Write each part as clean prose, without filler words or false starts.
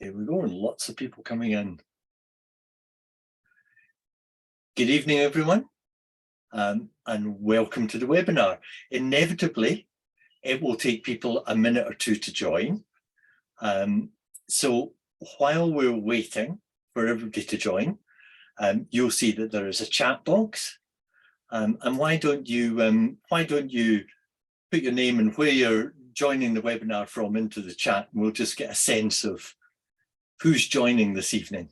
Here we go, and lots of people coming in. Good evening, everyone, and welcome to the webinar. Inevitably, it will take people a minute or two to join. So while we're waiting for everybody to join, you'll see that there is a chat box. And why don't you put your name and where you're joining the webinar from into the chat, and we'll just get a sense of who's joining this evening.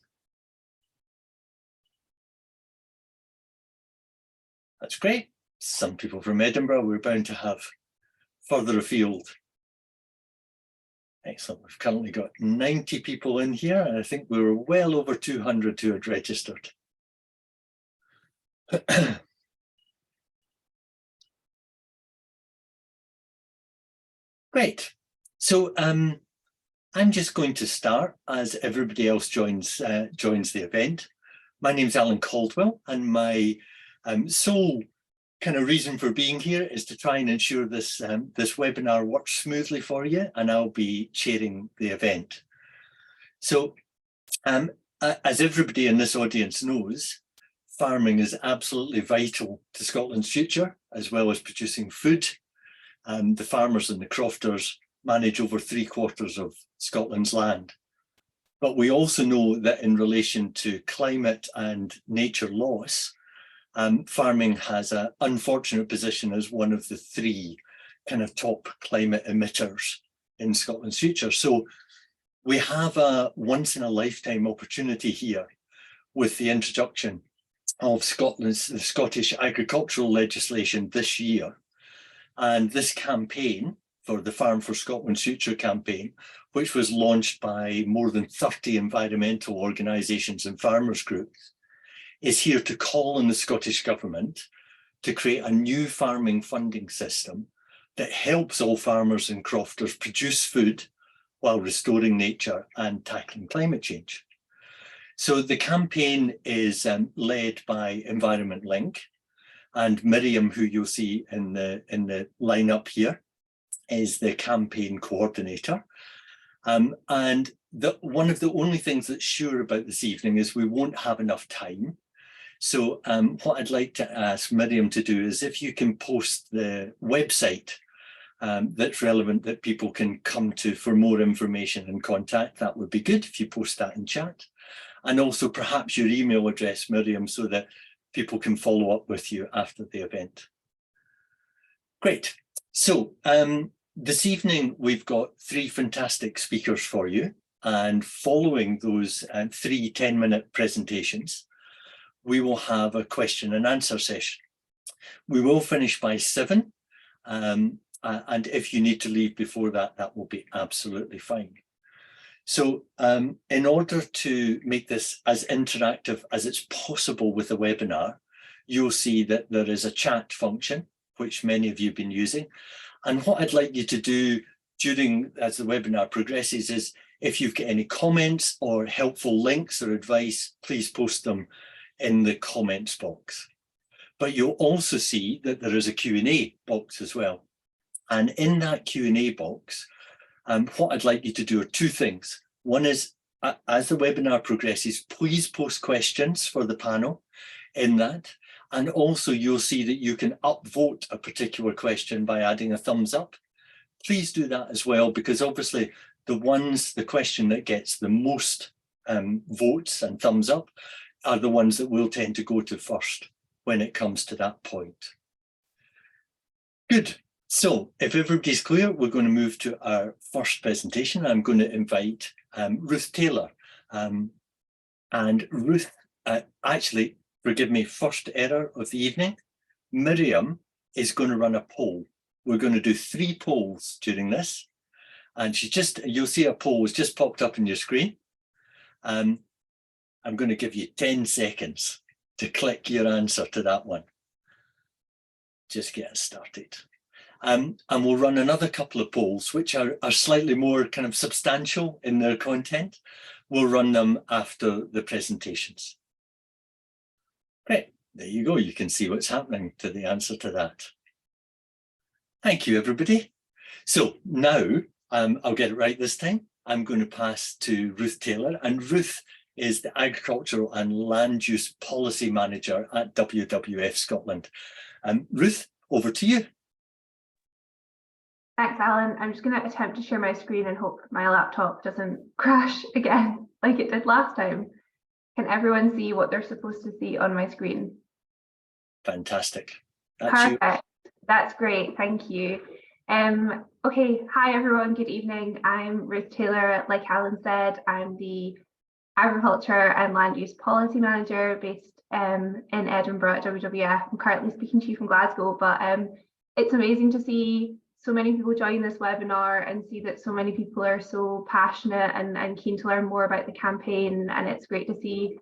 That's great. Some people from Edinburgh. We're bound to have further afield. Excellent. We've currently got 90 people in here, and I think we were well over 200 who had registered. Great. So I'm just going to start as everybody else joins the event. My name's Alan Caldwell, and my sole kind of reason for being here is to try and ensure this webinar works smoothly for you, and I'll be chairing the event. So as everybody in this audience knows, farming is absolutely vital to Scotland's future, as well as producing food. The farmers and the crofters manage over 3/4 of Scotland's land. But we also know that in relation to climate and nature loss, farming has an unfortunate position as one of the 3 kind of top climate emitters in Scotland's future. So we have a once-in-a-lifetime opportunity here with the introduction of the Scottish agricultural legislation this year. And this campaign, for the Farm for Scotland's Future campaign, which was launched by more than 30 environmental organisations and farmers groups, is here to call on the Scottish Government to create a new farming funding system that helps all farmers and crofters produce food while restoring nature and tackling climate change. So the campaign is led by Environment Link, and Miriam, who you'll see in the lineup here, is the campaign coordinator. And one of the only things that's sure about this evening is we won't have enough time. So what I'd like to ask Miriam to do is, if you can post the website that's relevant that people can come to for more information and contact, that would be good if you post that in chat. And also perhaps your email address, Miriam, so that people can follow up with you after the event. Great. So this evening, we've got 3 fantastic speakers for you. And following those 3 10-minute presentations, we will have a question and answer session. We will finish by 7. And if you need to leave before that, that will be absolutely fine. So in order to make this as interactive as it's possible with a webinar, you'll see that there is a chat function, which many of you have been using. And what I'd like you to do as the webinar progresses is, if you've got any comments or helpful links or advice, please post them in the comments box. But you'll also see that there is a Q&A box as well. And in that Q&A box, what I'd like you to do are 2 things. One is, as the webinar progresses, please post questions for the panel in that. And also you'll see that you can upvote a particular question by adding a thumbs up. Please do that as well, because obviously the question that gets the most votes and thumbs up are the ones that we'll tend to go to first when it comes to that point. Good. So if everybody's clear, we're going to move to our first presentation. I'm going to invite Ruth Taylor. And Ruth, actually, forgive me, first error of the evening, Miriam is going to run a poll. We're going to do 3 polls during this. And you'll see a poll has just popped up on your screen. I'm going to give you 10 seconds to click your answer to that one. Just get started. And we'll run another couple of polls, which are slightly more kind of substantial in their content. We'll run them after the presentations. Great, there you go. You can see what's happening to the answer to that. Thank you, everybody. So now I'll get it right this time. I'm going to pass to Ruth Taylor, and Ruth is the Agricultural and Land Use Policy Manager at WWF Scotland. Ruth, over to you. Thanks, Alan. I'm just going to attempt to share my screen and hope my laptop doesn't crash again like it did last time. Can everyone see what they're supposed to see on my screen? Fantastic. Perfect. That's great. Thank you. Okay. Hi, everyone. Good evening. I'm Ruth Taylor. Like Alan said, I'm the Agriculture and Land Use Policy Manager based in Edinburgh at WWF. I'm currently speaking to you from Glasgow, but it's amazing to see so many people join this webinar and see that so many people are so passionate and keen to learn more about the campaign. And it's great to see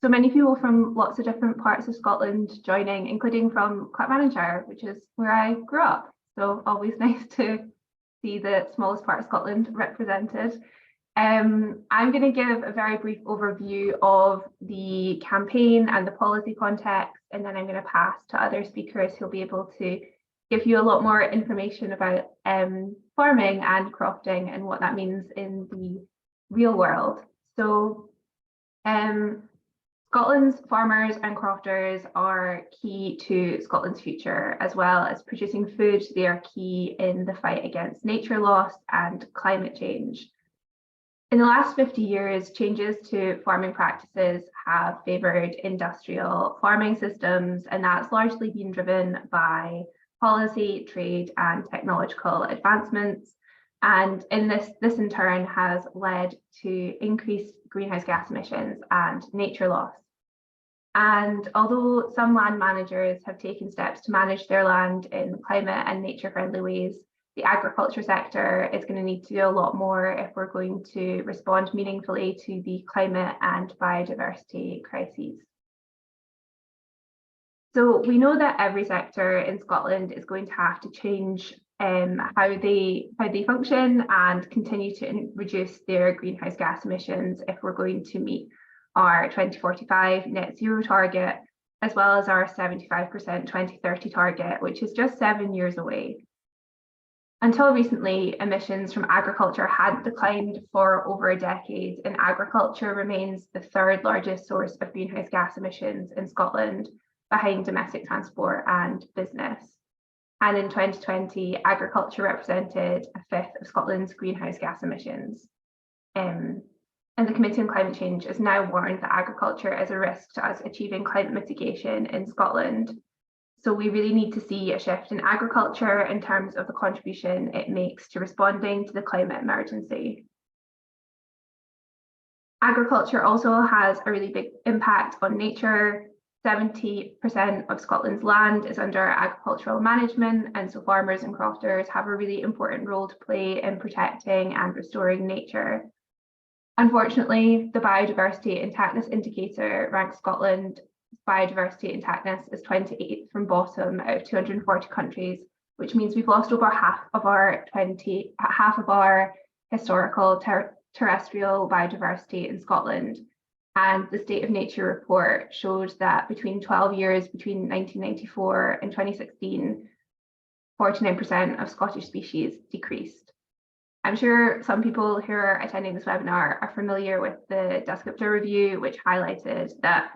so many people from lots of different parts of Scotland joining, including from Clackmannanshire, which is where I grew up. So always nice to see the smallest part of Scotland represented. I'm going to give a very brief overview of the campaign and the policy context, and then I'm going to pass to other speakers who'll be able to give you a lot more information about farming and crofting and what that means in the real world. So Scotland's farmers and crofters are key to Scotland's future, as well as producing food. They are key in the fight against nature loss and climate change. In the last 50 years, changes to farming practices have favoured industrial farming systems, and that's largely been driven by policy, trade, and technological advancements. And in this in turn has led to increased greenhouse gas emissions and nature loss. And although some land managers have taken steps to manage their land in climate and nature friendly ways, the agriculture sector is going to need to do a lot more if we're going to respond meaningfully to the climate and biodiversity crises. So we know that every sector in Scotland is going to have to change how they function and continue to reduce their greenhouse gas emissions if we're going to meet our 2045 net zero target, as well as our 75% 2030 target, which is just 7 years away. Until recently, emissions from agriculture hadn't declined for over a decade, and agriculture remains the third largest source of greenhouse gas emissions in Scotland, behind domestic transport and business. And in 2020, agriculture represented a fifth of Scotland's greenhouse gas emissions. And the Committee on Climate Change has now warned that agriculture is a risk to us achieving climate mitigation in Scotland. So we really need to see a shift in agriculture in terms of the contribution it makes to responding to the climate emergency. Agriculture also has a really big impact on nature. 70% of Scotland's land is under agricultural management, and so farmers and crofters have a really important role to play in protecting and restoring nature. Unfortunately, the biodiversity intactness indicator ranks Scotland's biodiversity intactness as 28th from bottom out of 240 countries, which means we've lost over half of our historical terrestrial biodiversity in Scotland. And the State of Nature report showed that between 12 years, between 1994 and 2016, 49% of Scottish species decreased. I'm sure some people who are attending this webinar are familiar with the Descriptor review, which highlighted that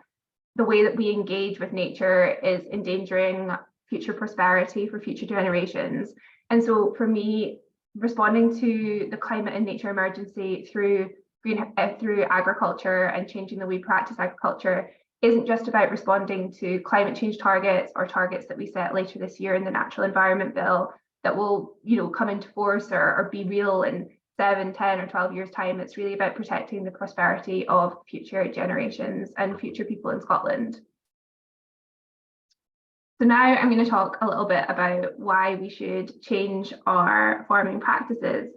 the way that we engage with nature is endangering future prosperity for future generations. And so for me, responding to the climate and nature emergency through agriculture and changing the way we practice agriculture isn't just about responding to climate change targets or targets that we set later this year in the Natural Environment Bill that will, come into force or be real in 7, 10 or 12 years time. It's really about protecting the prosperity of future generations and future people in Scotland. So now I'm going to talk a little bit about why we should change our farming practices.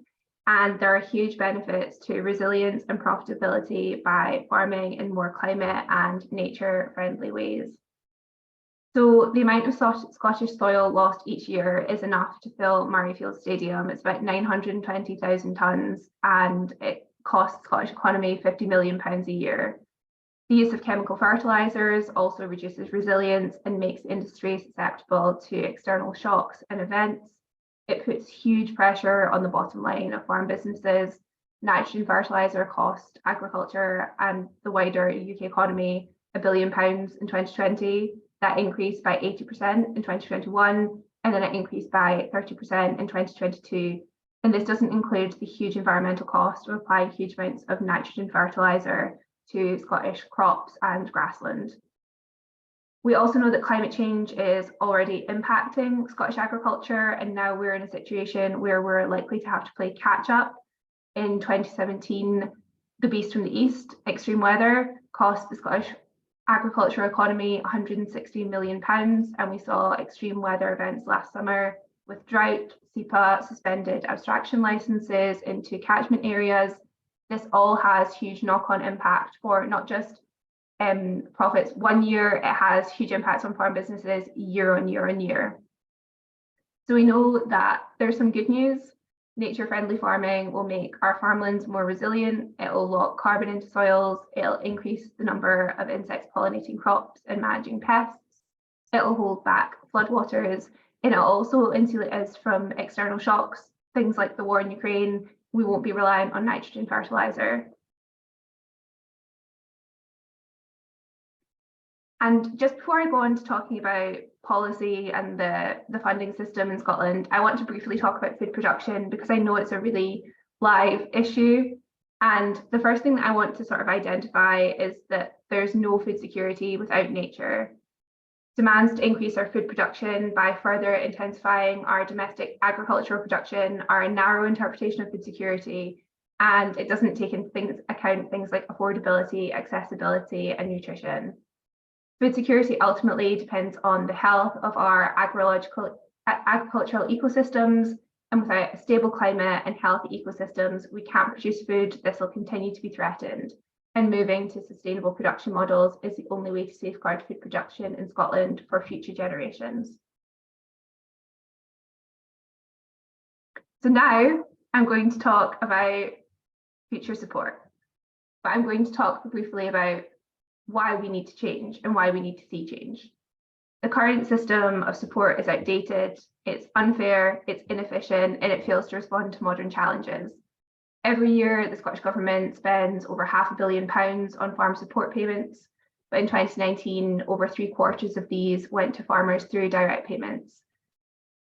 And there are huge benefits to resilience and profitability by farming in more climate and nature friendly ways. So the amount of Scottish soil lost each year is enough to fill Murrayfield Stadium. It's about 920,000 tonnes, and it costs the Scottish economy £50 million a year. The use of chemical fertilisers also reduces resilience and makes industry susceptible to external shocks and events. It puts huge pressure on the bottom line of farm businesses, nitrogen fertiliser cost agriculture and the wider UK economy £1 billion in 2020. That increased by 80% in 2021, and then it increased by 30% in 2022. And this doesn't include the huge environmental cost of applying huge amounts of nitrogen fertiliser to Scottish crops and grassland. We also know that climate change is already impacting Scottish agriculture, and now we're in a situation where we're likely to have to play catch up. In 2017, the beast from the east, extreme weather, cost the Scottish agricultural economy £160 million, and we saw extreme weather events last summer with drought, SEPA, suspended abstraction licenses into catchment areas. This all has huge knock-on impact for not just profits 1 year, it has huge impacts on farm businesses year on year on year. So we know that there's some good news. Nature-friendly farming will make our farmlands more resilient, it will lock carbon into soils, it'll increase the number of insects pollinating crops and managing pests, it'll hold back floodwaters, and it'll also insulate us from external shocks, things like the war in Ukraine. We won't be reliant on nitrogen fertiliser. And just before I go on to talking about policy and the funding system in Scotland, I want to briefly talk about food production because I know it's a really live issue. And the first thing that I want to sort of identify is that there's no food security without nature. Demands to increase our food production by further intensifying our domestic agricultural production are a narrow interpretation of food security, and it doesn't take into account things like affordability, accessibility, and nutrition. Food security ultimately depends on the health of our agricultural ecosystems, and without a stable climate and healthy ecosystems, we can't produce food. This will continue to be threatened. And moving to sustainable production models is the only way to safeguard food production in Scotland for future generations. So now I'm going to talk about future support, but I'm going to talk briefly about why we need to change and why we need to see change. The current system of support is outdated, it's unfair, it's inefficient, and it fails to respond to modern challenges. Every year, the Scottish Government spends over £500 million on farm support payments, but in 2019, over 3/4 of these went to farmers through direct payments.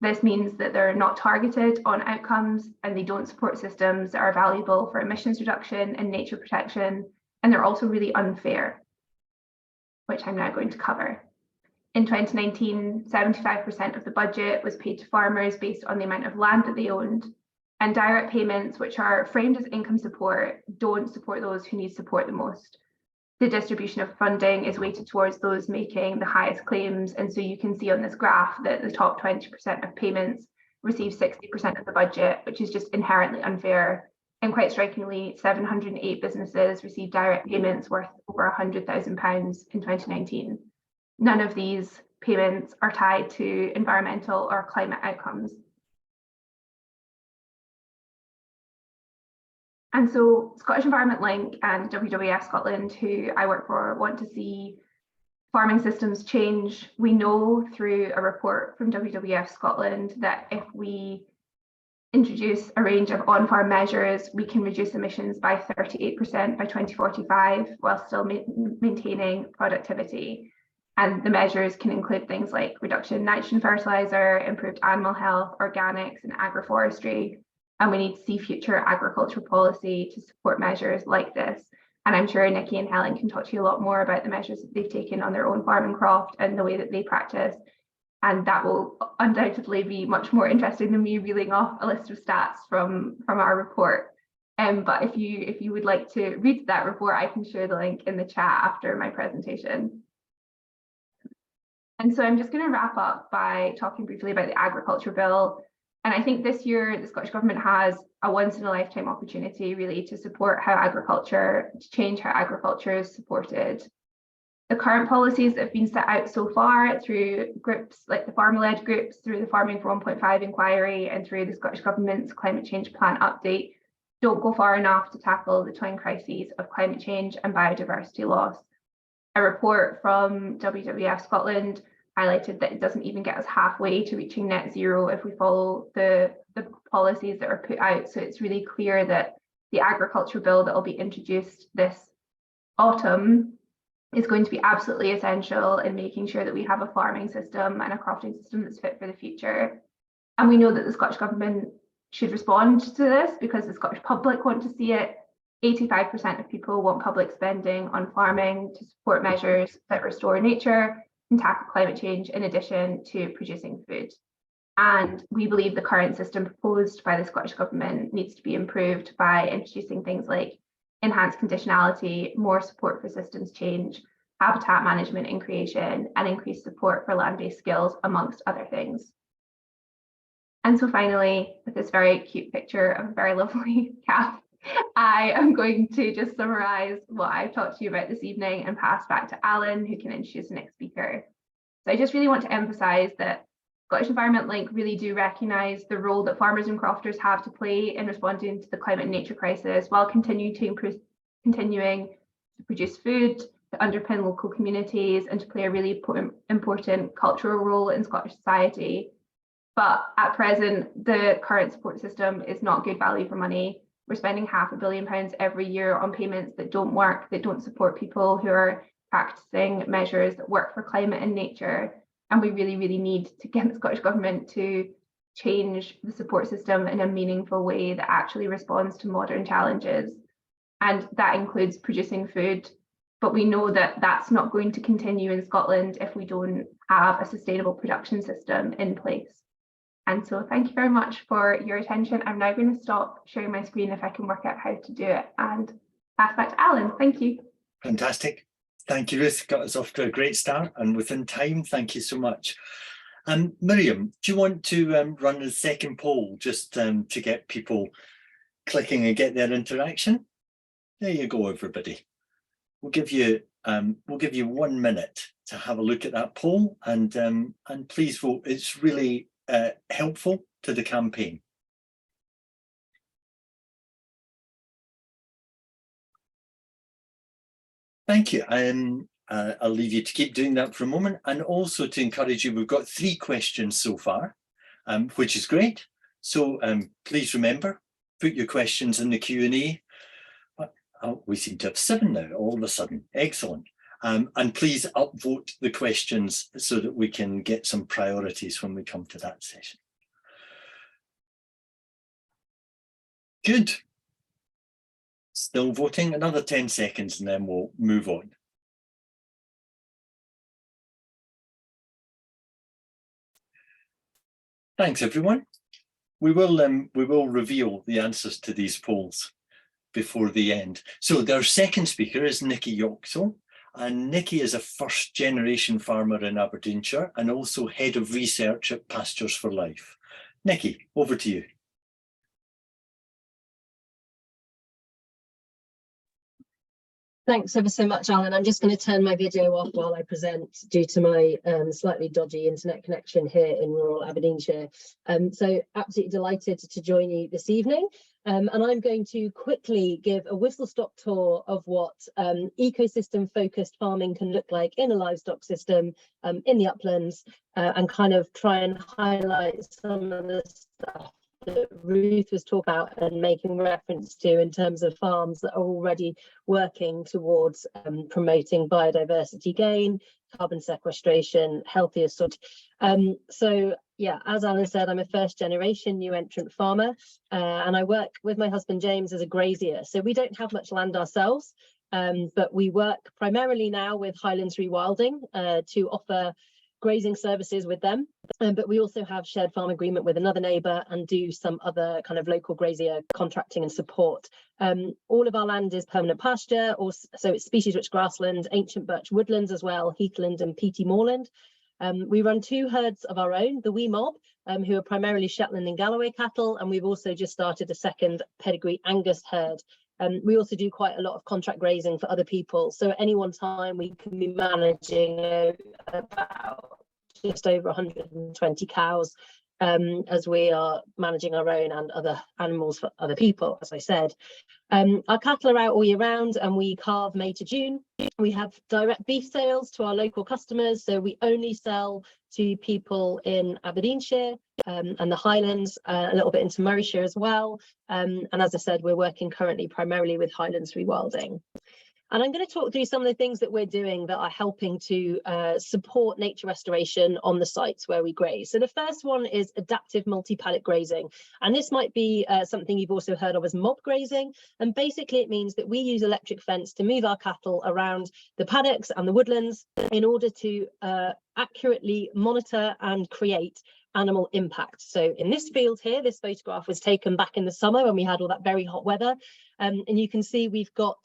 This means that they're not targeted on outcomes and they don't support systems that are valuable for emissions reduction and nature protection, and they're also really unfair, which I'm now going to cover. In 2019, 75% of the budget was paid to farmers based on the amount of land that they owned, and direct payments, which are framed as income support, don't support those who need support the most. The distribution of funding is weighted towards those making the highest claims, and so you can see on this graph that the top 20% of payments receive 60% of the budget, which is just inherently unfair. And quite strikingly, 708 businesses received direct payments worth over £100,000 in 2019. None of these payments are tied to environmental or climate outcomes. And so Scottish Environment Link and WWF Scotland, who I work for, want to see farming systems change. We know through a report from WWF Scotland that if we introduce a range of on-farm measures, we can reduce emissions by 38% by 2045 while still maintaining productivity. And the measures can include things like reduction in nitrogen fertiliser, improved animal health, organics, and agroforestry. And we need to see future agricultural policy to support measures like this. And I'm sure Nikki and Helen can talk to you a lot more about the measures that they've taken on their own farm and croft and the way that they practice. And that will undoubtedly be much more interesting than me reeling off a list of stats from our report. But if you would like to read that report, I can share the link in the chat after my presentation. And so I'm just going to wrap up by talking briefly about the Agriculture Bill. And I think this year the Scottish Government has a once-in-a-lifetime opportunity really to support to change how agriculture is supported. The current policies that have been set out so far through groups like the farmer-led groups, through the Farming for 1.5 inquiry and through the Scottish Government's Climate Change Plan update don't go far enough to tackle the twin crises of climate change and biodiversity loss. A report from WWF Scotland highlighted that it doesn't even get us halfway to reaching net zero if we follow the policies that are put out. So it's really clear that the agriculture bill that will be introduced this autumn is going to be absolutely essential in making sure that we have a farming system and a crofting system that's fit for the future. And we know that the Scottish Government should respond to this because the Scottish public want to see it. 85% of people want public spending on farming to support measures that restore nature and tackle climate change in addition to producing food. And we believe the current system proposed by the Scottish Government needs to be improved by introducing things like enhanced conditionality, more support for systems change, habitat management and creation, and increased support for land-based skills, amongst other things. And so finally, with this very cute picture of a very lovely calf, I am going to just summarise what I've talked to you about this evening and pass back to Alan, who can introduce the next speaker. So I just really want to emphasise that Scottish Environment Link really do recognise the role that farmers and crofters have to play in responding to the climate and nature crisis while continuing to produce food, to underpin local communities and to play a really important cultural role in Scottish society. But at present, the current support system is not good value for money. We're spending £500 million every year on payments that don't work, that don't support people who are practicing measures that work for climate and nature. And we really, really need to get the Scottish Government to change the support system in a meaningful way that actually responds to modern challenges. And that includes producing food. But we know that that's not going to continue in Scotland if we don't have a sustainable production system in place. And so thank you very much for your attention. I'm now going to stop sharing my screen if I can work out how to do it and pass back to Alan. Thank you. Fantastic. Thank you, Ruth. Got us off to a great start and within time. Thank you so much. Miriam, do you want to run the second poll just to get people clicking and get their interaction? There you go, everybody. We'll give you 1 minute to have a look at that poll and please vote. It's really helpful to the campaign. Thank you. I'll leave you to keep doing that for a moment, and also to encourage you, we've got 3 questions so far, which is great. So please remember, put your questions in the Q&A. Oh, we seem to have 7 now, all of a sudden. Excellent. And please upvote the questions so that we can get some priorities when we come to that session. Good. Still voting, another 10 seconds and then we'll move on. Thanks, everyone. We will reveal the answers to these polls before the end. So their second speaker is Nikki Yoxall, and Nikki is a first-generation farmer in Aberdeenshire and also head of research at Pastures for Life. Nikki, over to you. Thanks ever so much, Alan. I'm just going to turn my video off while I present due to my slightly dodgy internet connection here in rural Aberdeenshire. So absolutely delighted to join you this evening. And I'm going to quickly give a whistle-stop tour of what ecosystem-focused farming can look like in a livestock system in the uplands and kind of try and highlight some of the stuff that Ruth was talking about and making reference to in terms of farms that are already working towards promoting biodiversity gain, carbon sequestration, healthier soil. So yeah, as Alan said, I'm a first generation new entrant farmer and I work with my husband James as a grazier. So we don't have much land ourselves, but we work primarily now with Highlands Rewilding to offer grazing services with them, but we also have shared farm agreement with another neighbour and do some other kind of local grazier contracting and support. All of our land is permanent pasture, so it's species rich grassland, ancient birch woodlands as well, heathland and peaty moorland. We run 2 herds of our own, the Wee Mob, who are primarily Shetland and Galloway cattle, and we've also just started a second pedigree Angus herd. We also do quite a lot of contract grazing for other people. So at any one time, we can be managing about just over 120 cows as we are managing our own and other animals for other people, as I said. Our cattle are out all year round and we calve May to June. We have direct beef sales to our local customers. So we only sell to people in Aberdeenshire and the Highlands, a little bit into Murrayshire as well. And as I said, we're working currently primarily with Highlands rewilding. And I'm going to talk through some of the things that we're doing that are helping to support nature restoration on the sites where we graze. So the first one is adaptive multi-paddock grazing. And this might be something you've also heard of as mob grazing. And basically it means that we use electric fence to move our cattle around the paddocks and the woodlands in order to accurately monitor and create animal impact. So in this field here, this photograph was taken back in the summer when we had all that very hot weather. And you can see we've got,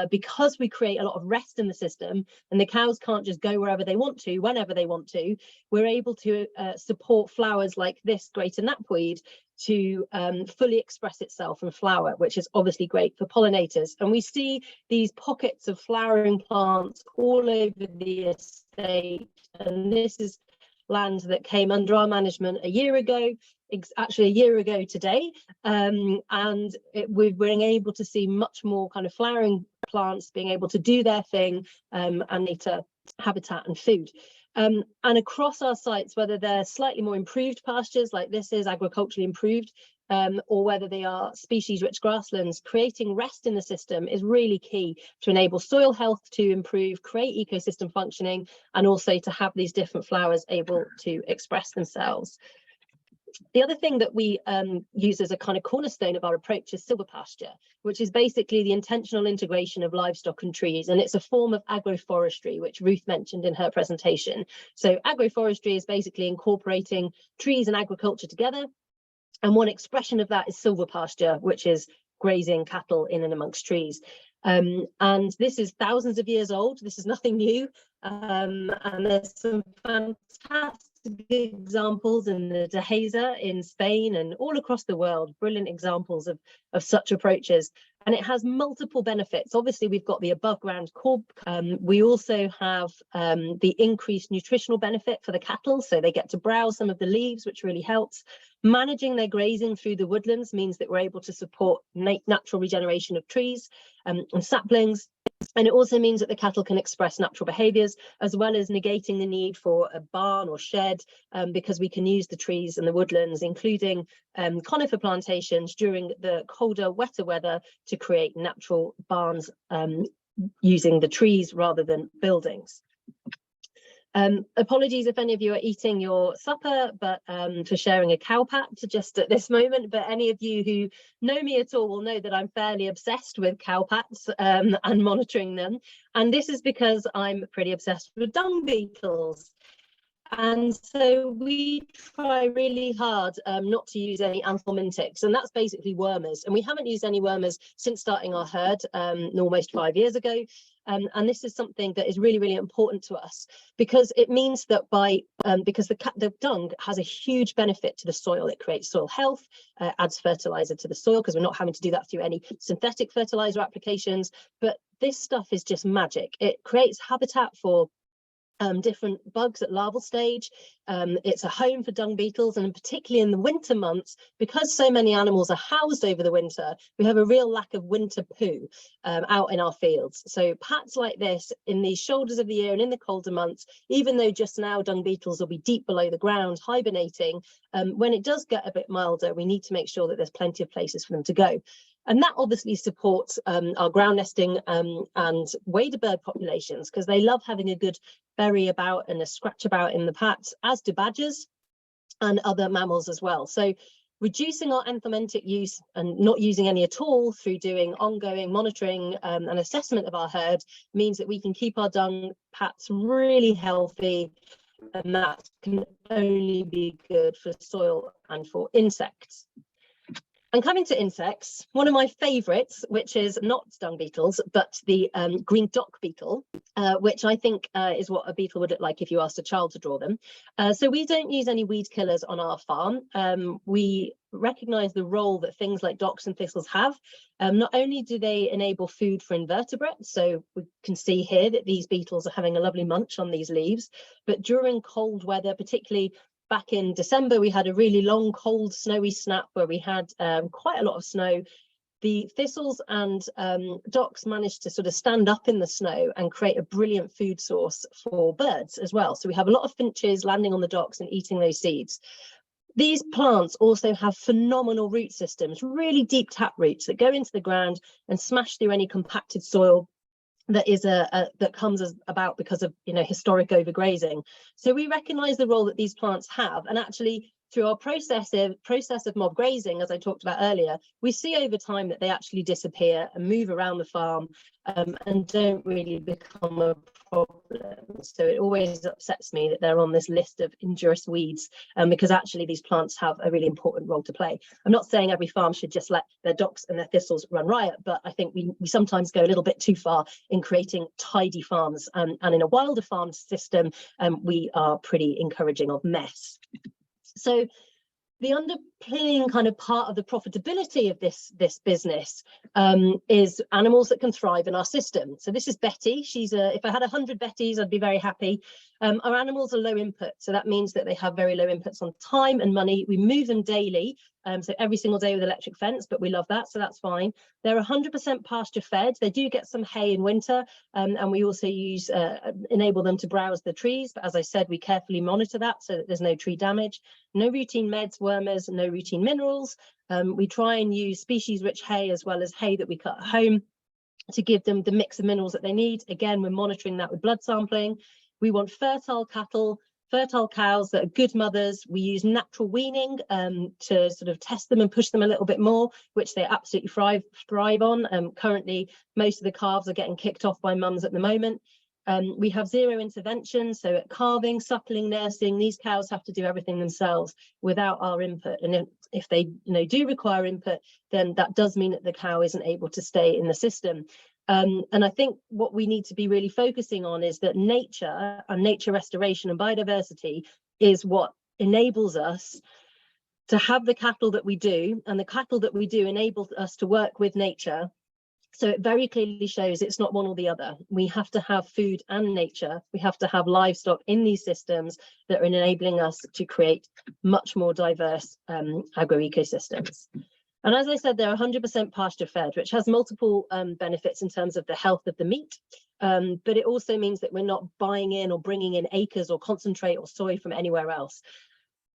because we create a lot of rest in the system and the cows can't just go wherever they want to, whenever they want to, we're able to support flowers like this greater knapweed to fully express itself and flower, which is obviously great for pollinators. And we see these pockets of flowering plants all over the estate. And this is land that came under our management a year ago, actually a year ago today, and we're being able to see much more kind of flowering plants being able to do their thing and nature habitat and food. And across our sites, whether they're slightly more improved pastures like this is agriculturally improved, or whether they are species-rich grasslands, creating rest in the system is really key to enable soil health to improve, create ecosystem functioning, and also to have these different flowers able to express themselves. The other thing that we use as a kind of cornerstone of our approach is silver pasture, which is basically the intentional integration of livestock and trees. And it's a form of agroforestry, which Ruth mentioned in her presentation. So agroforestry is basically incorporating trees and agriculture together. And one expression of that is silver pasture, which is grazing cattle in and amongst trees. And this is thousands of years old. This is nothing new. And there's some fantastic examples in the Dehesa in Spain and all across the world, brilliant examples of such approaches. And it has multiple benefits. Obviously, we've got the above ground corp. We also have the increased nutritional benefit for the cattle. So they get to browse some of the leaves, which really helps. Managing their grazing through the woodlands means that we're able to support natural regeneration of trees and saplings. And it also means that the cattle can express natural behaviours, as well as negating the need for a barn or shed, because we can use the trees and the woodlands, including conifer plantations during the colder, wetter weather to create natural barns using the trees rather than buildings. Apologies if any of you are eating your supper, but for sharing a cow pat just at this moment. But any of you who know me at all will know that I'm fairly obsessed with cow pats and monitoring them. And this is because I'm pretty obsessed with dung beetles. And so we try really hard not to use any anthelmintics, and that's basically wormers. And we haven't used any wormers since starting our herd almost 5 years ago. And this is something that is really, really important to us, because it means that because the dung has a huge benefit to the soil. It creates soil health, adds fertilizer to the soil, because we're not having to do that through any synthetic fertilizer applications. But this stuff is just magic. It creates habitat for different bugs at larval stage. It's a home for dung beetles, and particularly in the winter months, because so many animals are housed over the winter, we have a real lack of winter poo out in our fields. So pats like this in these shoulders of the year and in the colder months, even though just now dung beetles will be deep below the ground hibernating, when it does get a bit milder, we need to make sure that there's plenty of places for them to go. And that obviously supports our ground nesting and wader bird populations, because they love having a good bury about and a scratch about in the pats, as do badgers and other mammals as well. So reducing our anthelmintic use and not using any at all through doing ongoing monitoring and assessment of our herd means that we can keep our dung pats really healthy, and that can only be good for soil and for insects. And coming to insects, one of my favourites, which is not dung beetles, but the green dock beetle, which I think is what a beetle would look like if you asked a child to draw them. So we don't use any weed killers on our farm. We recognise the role that things like docks and thistles have. Not only do they enable food for invertebrates, so we can see here that these beetles are having a lovely munch on these leaves, but during cold weather, particularly back in December, we had a really long, cold, snowy snap where we had quite a lot of snow. the thistles and docks managed to sort of stand up in the snow and create a brilliant food source for birds as well. So we have a lot of finches landing on the docks and eating those seeds. These plants also have phenomenal root systems, really deep tap roots that go into the ground and smash through any compacted soil that is that comes about because of historic overgrazing. So we recognize the role that these plants have, and actually through our process of mob grazing, as I talked about earlier, we see over time that they actually disappear and move around the farm and don't really become a problem. So it always upsets me that they're on this list of injurious weeds, because actually these plants have a really important role to play. I'm not saying every farm should just let their docks and their thistles run riot, but I think we sometimes go a little bit too far in creating tidy farms, and in a wilder farm system, we are pretty encouraging of mess. So the underpinning kind of part of the profitability of this business is animals that can thrive in our system. So this is Betty. She's if I had 100 Bettys, I'd be very happy. Our animals are low input, so that means that they have very low inputs on time and money. We move them daily, so every single day with electric fence, but we love that, so that's fine. They're 100% pasture fed. They do get some hay in winter, and we also enable them to browse the trees, but as I said, we carefully monitor that so that there's no tree damage. No routine meds, wormers, no routine minerals. We try and use species-rich hay as well as hay that we cut at home to give them the mix of minerals that they need. Again, we're monitoring that with blood sampling. We want fertile cattle, fertile cows that are good mothers. We use natural weaning to sort of test them and push them a little bit more, which they absolutely thrive on. Currently, most of the calves are getting kicked off by mums at the moment. We have zero intervention, so at calving, suckling, nursing, these cows have to do everything themselves without our input. And if they do require input, then that does mean that the cow isn't able to stay in the system. And I think what we need to be really focusing on is that nature and nature restoration and biodiversity is what enables us to have the cattle that we do, and the cattle that we do enables us to work with nature. So it very clearly shows it's not one or the other. We have to have food and nature. We have to have livestock in these systems that are enabling us to create much more diverse agroecosystems. And as I said, they're 100% pasture fed, which has multiple benefits in terms of the health of the meat. But it also means that we're not buying in or bringing in acres or concentrate or soy from anywhere else.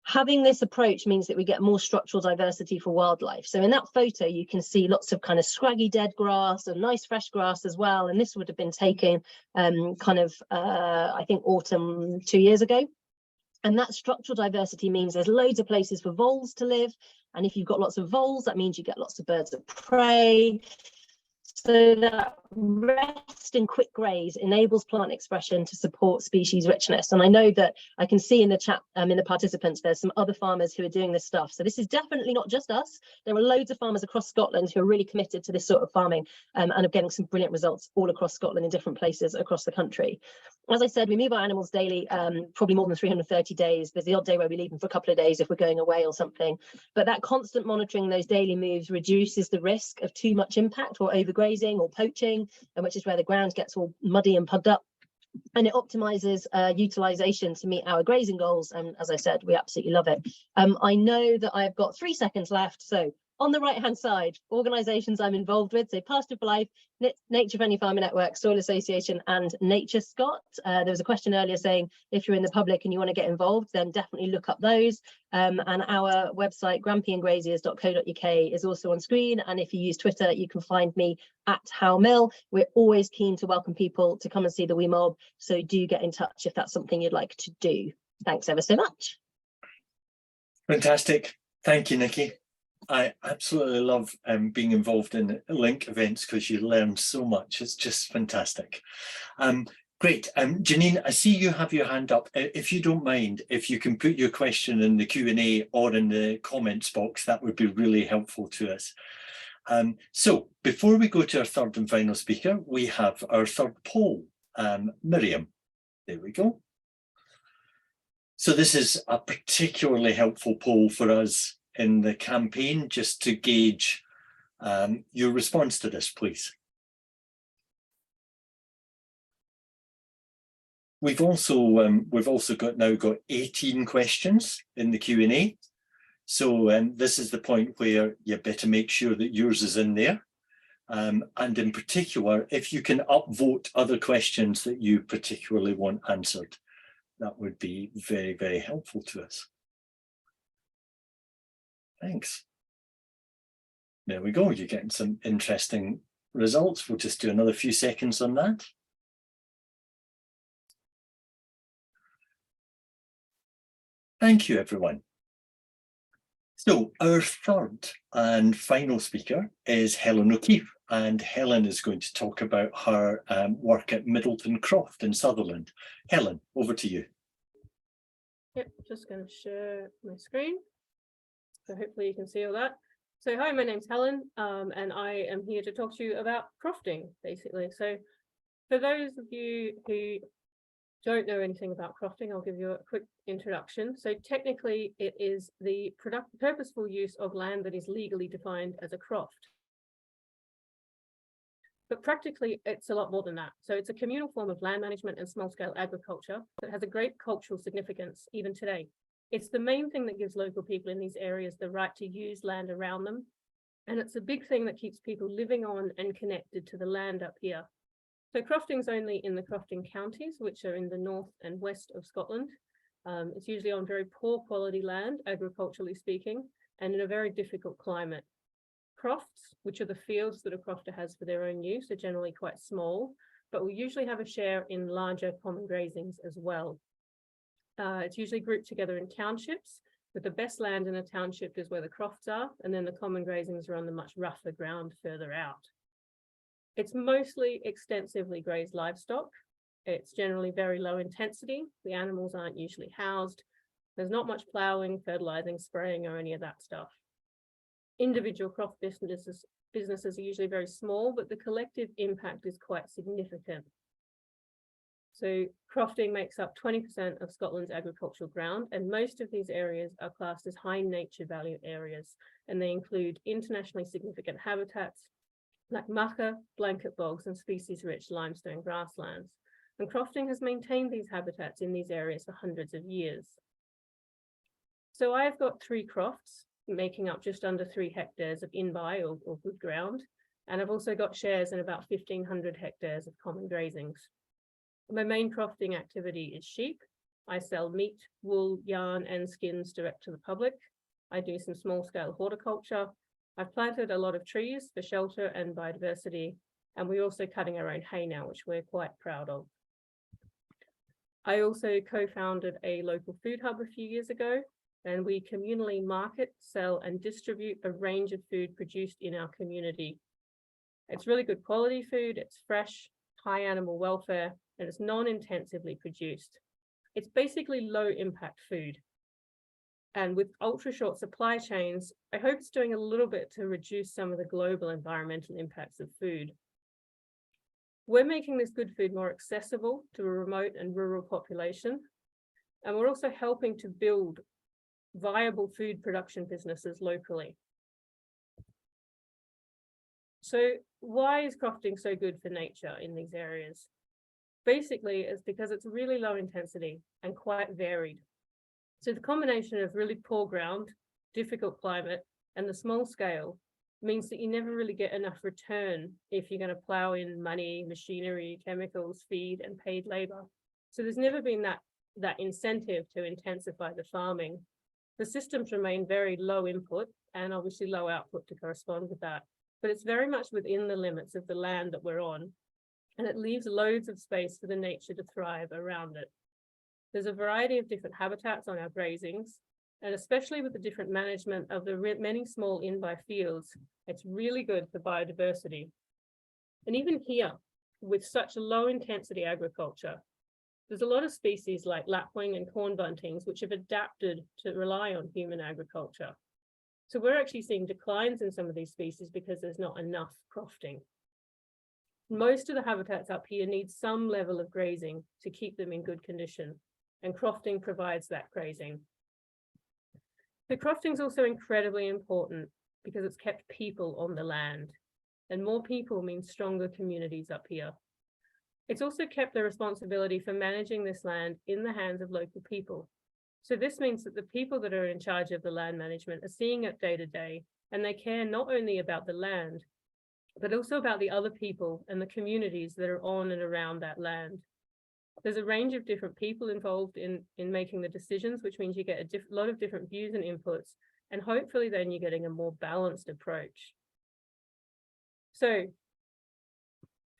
Having this approach means that we get more structural diversity for wildlife. So in that photo, you can see lots of kind of scraggy dead grass and nice fresh grass as well. And this would have been taken I think autumn 2 years ago. And that structural diversity means there's loads of places for voles to live. And if you've got lots of voles, that means you get lots of birds of prey. So that rest and quick graze enables plant expression to support species richness. And I know that I can see in the chat, in the participants, there's some other farmers who are doing this stuff. So this is definitely not just us. There are loads of farmers across Scotland who are really committed to this sort of farming and are getting some brilliant results all across Scotland in different places across the country. As I said, we move our animals daily, probably more than 330 days. There's the odd day where we leave them for a couple of days if we're going away or something. But that constant monitoring those daily moves reduces the risk of too much impact or overgrazing or poaching, and which is where the ground gets all muddy and pugged up. And it optimizes utilization to meet our grazing goals. And as I said, we absolutely love it. I know that I've got 3 seconds left. So on the right hand side, organizations I'm involved with, so Pasture for Life, Nature Friendly Farming Network, Soil Association and Nature Scott. There was a question earlier saying if you're in the public and you want to get involved, then definitely look up those. And our website, grampiangraziers.co.uk, is also on screen. And if you use Twitter, you can find me at @HowMill. We're always keen to welcome people to come and see the wee mob. So do get in touch if that's something you'd like to do. Thanks ever so much. Fantastic. Thank you, Nikki. I absolutely love being involved in link events because you learn so much. It's just fantastic. Great. Janine, I see you have your hand up. If you don't mind, if you can put your question in the Q&A or in the comments box, that would be really helpful to us. So before we go to our third and final speaker, we have our third poll. Miriam, there we go. So this is a particularly helpful poll for us in the campaign, just to gauge your response to this, please. We've also got 18 questions in the Q&A. So this is the point where you better make sure that yours is in there. And in particular, if you can upvote other questions that you particularly want answered, that would be very, very helpful to us. Thanks. There we go. You're getting some interesting results. We'll just do another few seconds on that. Thank you, everyone. So our third and final speaker is Helen O'Keefe, and Helen is going to talk about her work at Middleton Croft in Sutherland. Helen, over to you. Yep, just going to share my screen. So hopefully you can see all that. So hi, my name's Helen, and I am here to talk to you about crofting, basically. So for those of you who don't know anything about crofting, I'll give you a quick introduction. So technically, it is the purposeful use of land that is legally defined as a croft. But practically, it's a lot more than that. So it's a communal form of land management and small-scale agriculture that has a great cultural significance even today. It's the main thing that gives local people in these areas the right to use land around them. And it's a big thing that keeps people living on and connected to the land up here. So crofting's only in the crofting counties, which are in the north and west of Scotland. It's usually on very poor quality land, agriculturally speaking, and in a very difficult climate. Crofts, which are the fields that a crofter has for their own use, are generally quite small, but will usually have a share in larger common grazings as well. It's usually grouped together in townships, with the best land in a township is where the crofts are, and then the common grazings are on the much rougher ground further out. It's mostly extensively grazed livestock. It's generally very low intensity. The animals aren't usually housed. There's not much ploughing, fertilizing, spraying, or any of that stuff. Individual croft businesses are usually very small, but the collective impact is quite significant. So crofting makes up 20% of Scotland's agricultural ground, and most of these areas are classed as high nature value areas, and they include internationally significant habitats like mucka, blanket bogs, and species-rich limestone grasslands. And crofting has maintained these habitats in these areas for hundreds of years. So I've got 3 crofts, making up just under 3 hectares of in-by or good ground, and I've also got shares in about 1,500 hectares of common grazings. My main crofting activity is sheep. I sell meat, wool, yarn, and skins direct to the public. I do some small-scale horticulture. I've planted a lot of trees for shelter and biodiversity, and we're also cutting our own hay now, which we're quite proud of. I also co-founded a local food hub a few years ago, and we communally market, sell, and distribute a range of food produced in our community. It's really good quality food, it's fresh, high animal welfare, and it's non-intensively produced. It's basically low impact food. And with ultra short supply chains, I hope it's doing a little bit to reduce some of the global environmental impacts of food. We're making this good food more accessible to a remote and rural population. And we're also helping to build viable food production businesses locally. So why is crofting so good for nature in these areas? Basically, it's because it's really low intensity and quite varied. So the combination of really poor ground, difficult climate, and the small scale means that you never really get enough return if you're going to plow in money, machinery, chemicals, feed, and paid labor. So there's never been that incentive to intensify the farming. The systems remain very low input and obviously low output to correspond with that, but it's very much within the limits of the land that we're on, and it leaves loads of space for the nature to thrive around it. There's a variety of different habitats on our grazings, and especially with the different management of the many small in-by fields, it's really good for biodiversity. And even here, with such low intensity agriculture, there's a lot of species like lapwing and corn buntings which have adapted to rely on human agriculture. So we're actually seeing declines in some of these species because there's not enough crofting. Most of the habitats up here need some level of grazing to keep them in good condition, and crofting provides that grazing. The crofting is also incredibly important because it's kept people on the land, and more people means stronger communities up here. It's also kept the responsibility for managing this land in the hands of local people. So this means that the people that are in charge of the land management are seeing it day to day, and they care not only about the land, but also about the other people and the communities that are on and around that land. There's a range of different people involved in making the decisions, which means you get a lot of different views and inputs, and hopefully then you're getting a more balanced approach. So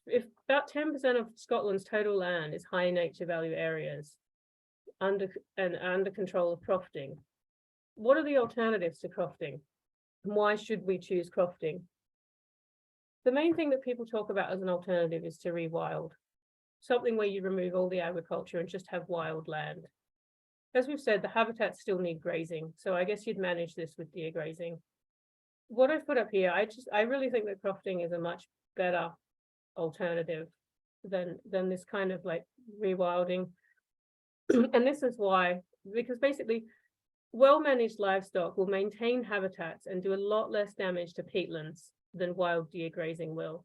if about 10% of Scotland's total land is high nature value areas under control of crofting, what are the alternatives to crofting? And why should we choose crofting? The main thing that people talk about as an alternative is to rewild, something where you remove all the agriculture and just have wild land. As we've said, the habitats still need grazing, so I guess you'd manage this with deer grazing. What I've put up here, I really think that crofting is a much better alternative than this kind of like rewilding. And this is why, because basically well-managed livestock will maintain habitats and do a lot less damage to peatlands than wild deer grazing will.